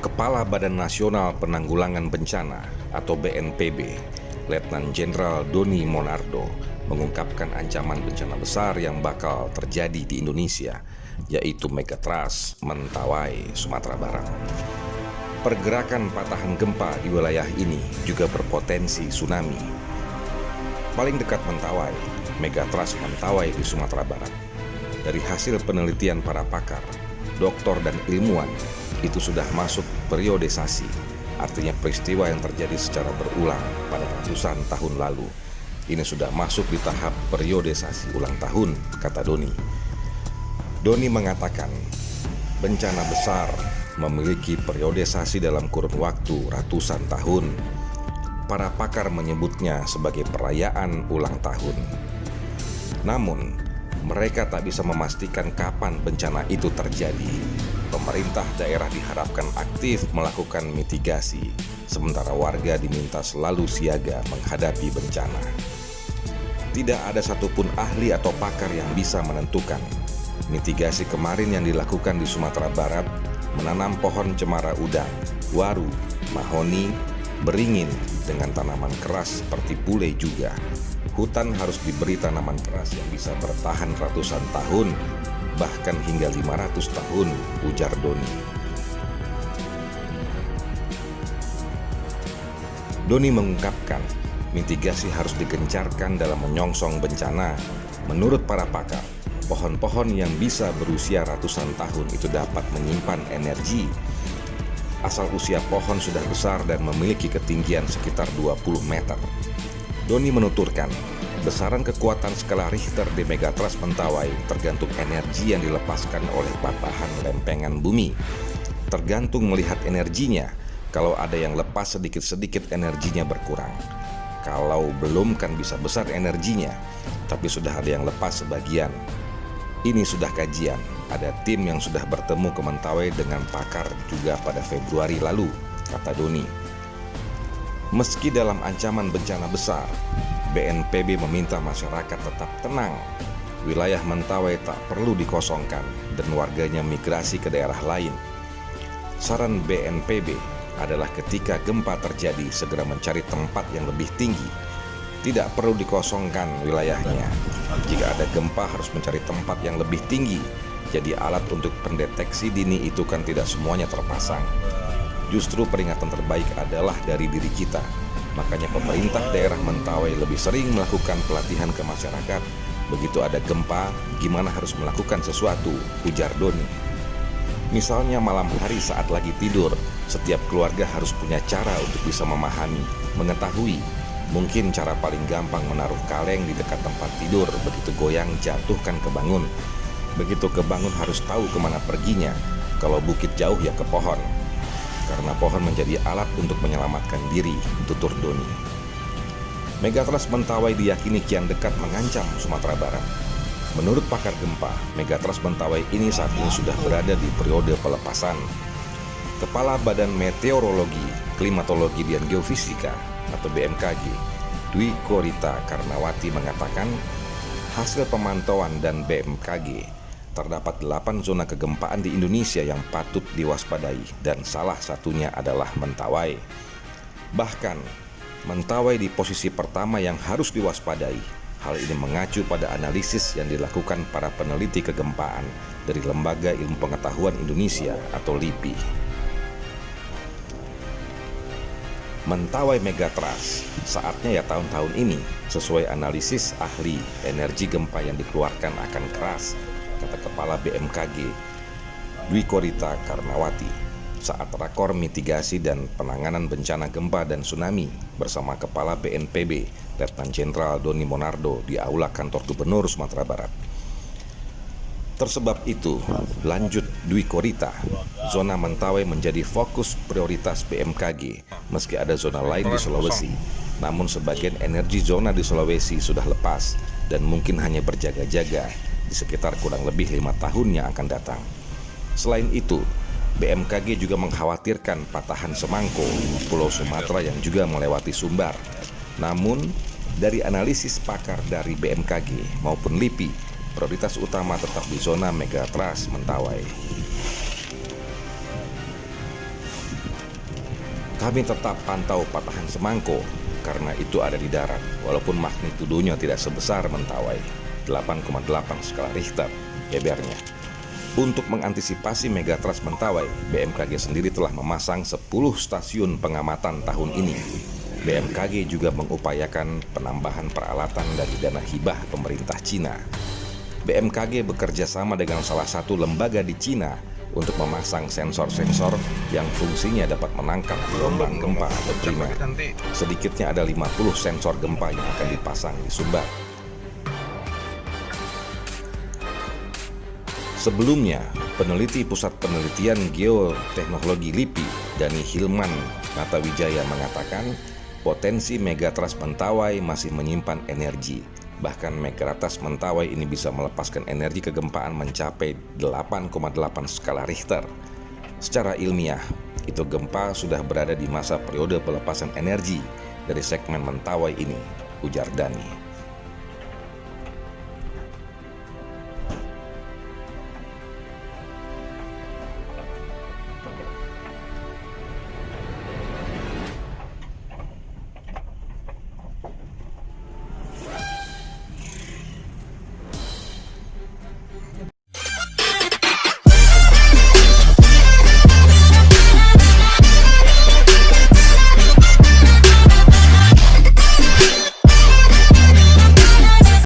Kepala Badan Nasional Penanggulangan Bencana atau BNPB, Letnan Jenderal Doni Monardo, mengungkapkan ancaman bencana besar yang bakal terjadi di Indonesia, yaitu megatrust Mentawai, Sumatera Barat. Pergerakan patahan gempa di wilayah ini juga berpotensi tsunami. Paling dekat Mentawai, megatrust Mentawai di Sumatera Barat. Dari hasil penelitian para pakar, doktor dan ilmuwan, itu sudah masuk periodisasi, artinya peristiwa yang terjadi secara berulang pada ratusan tahun lalu. Ini sudah masuk di tahap periodisasi ulang tahun, kata Doni. Doni mengatakan, bencana besar memiliki periodisasi dalam kurun waktu ratusan tahun. Para pakar menyebutnya sebagai perayaan ulang tahun. Namun, mereka tak bisa memastikan kapan bencana itu terjadi. Pemerintah daerah diharapkan aktif melakukan mitigasi, sementara warga diminta selalu siaga menghadapi bencana. Tidak ada satupun ahli atau pakar yang bisa menentukan. Mitigasi kemarin yang dilakukan di Sumatera Barat, menanam pohon cemara udang, waru, mahoni, beringin dengan tanaman keras seperti pule juga. Hutan harus diberi tanaman keras yang bisa bertahan ratusan tahun, bahkan hingga 500 tahun, ujar Doni. Doni mengungkapkan, mitigasi harus digencarkan dalam menyongsong bencana. Menurut para pakar, pohon-pohon yang bisa berusia ratusan tahun itu dapat menyimpan energi. Asal usia pohon sudah besar dan memiliki ketinggian sekitar 20 meter. Doni menuturkan, besaran kekuatan skala Richter di megatrust Mentawai tergantung energi yang dilepaskan oleh patahan lempengan bumi. Tergantung melihat energinya, kalau ada yang lepas sedikit-sedikit energinya berkurang. Kalau belum kan bisa besar energinya, tapi sudah ada yang lepas sebagian. Ini sudah kajian, ada tim yang sudah bertemu ke Mentawai dengan pakar juga pada Februari lalu, kata Doni. Meski dalam ancaman bencana besar, BNPB meminta masyarakat tetap tenang. Wilayah Mentawai tak perlu dikosongkan dan warganya migrasi ke daerah lain. Saran BNPB adalah ketika gempa terjadi segera mencari tempat yang lebih tinggi. Tidak perlu dikosongkan wilayahnya. Jika ada gempa harus mencari tempat yang lebih tinggi. Jadi alat untuk pendeteksi dini itu kan tidak semuanya terpasang. Justru peringatan terbaik adalah dari diri kita. Makanya pemerintah daerah Mentawai lebih sering melakukan pelatihan ke masyarakat. Begitu ada gempa, gimana harus melakukan sesuatu, ujar Doni. Misalnya malam hari saat lagi tidur, setiap keluarga harus punya cara untuk bisa memahami, mengetahui. Mungkin cara paling gampang menaruh kaleng di dekat tempat tidur, begitu goyang jatuhkan kebangun. Begitu kebangun harus tahu kemana perginya, kalau bukit jauh ya ke pohon. Karena pohon menjadi alat untuk menyelamatkan diri, tutur Doni. Megatrust Mentawai diyakini kian dekat mengancam Sumatera Barat. Menurut pakar gempa, megatrust Mentawai ini saat ini sudah berada di periode pelepasan. Kepala Badan Meteorologi, Klimatologi dan Geofisika atau BMKG, Dwi Korita Karnawati mengatakan, hasil pemantauan dan BMKG, terdapat 8 zona kegempaan di Indonesia yang patut diwaspadai dan salah satunya adalah Mentawai. Bahkan, Mentawai di posisi pertama yang harus diwaspadai. Hal ini mengacu pada analisis yang dilakukan para peneliti kegempaan dari Lembaga Ilmu Pengetahuan Indonesia atau LIPI. Mentawai megatrust, saatnya ya tahun-tahun ini, sesuai analisis ahli, energi gempa yang dikeluarkan akan keras, kata Kepala BMKG Dwi Korita Karnawati saat rakor mitigasi dan penanganan bencana gempa dan tsunami bersama Kepala BNPB Letnan Jenderal Doni Monardo di Aula Kantor Gubernur Sumatera Barat. Tersebab itu, lanjut Dwi Korita, zona Mentawai menjadi fokus prioritas BMKG meski ada zona lain di Sulawesi. Namun sebagian energi zona di Sulawesi sudah lepas dan mungkin hanya berjaga-jaga di sekitar kurang lebih 5 tahun yang akan datang. Selain itu, BMKG juga mengkhawatirkan patahan Semangko, Pulau Sumatera yang juga melewati Sumbar. Namun, dari analisis pakar dari BMKG maupun LIPI, prioritas utama tetap di zona megatrust Mentawai. Kami tetap pantau patahan Semangko karena itu ada di darat, walaupun magnitudonya tidak sebesar Mentawai, 8,8 skala Richter, bebernya. Untuk mengantisipasi megatrust Mentawai, BMKG sendiri telah memasang 10 stasiun pengamatan tahun ini. BMKG juga mengupayakan penambahan peralatan dari dana hibah pemerintah Cina. BMKG bekerja sama dengan salah satu lembaga di Cina untuk memasang sensor-sensor yang fungsinya dapat menangkap gelombang gempa atau primer. Sedikitnya ada 50 sensor gempa yang akan dipasang di Sumbar. Sebelumnya, peneliti Pusat Penelitian Geoteknologi LIPI, Dani Hilman Natawijaya mengatakan potensi megatrust Mentawai masih menyimpan energi. Bahkan megatrust Mentawai ini bisa melepaskan energi kegempaan mencapai 8,8 skala Richter. Secara ilmiah, itu gempa sudah berada di masa periode pelepasan energi dari segmen Mentawai ini, ujar Dani.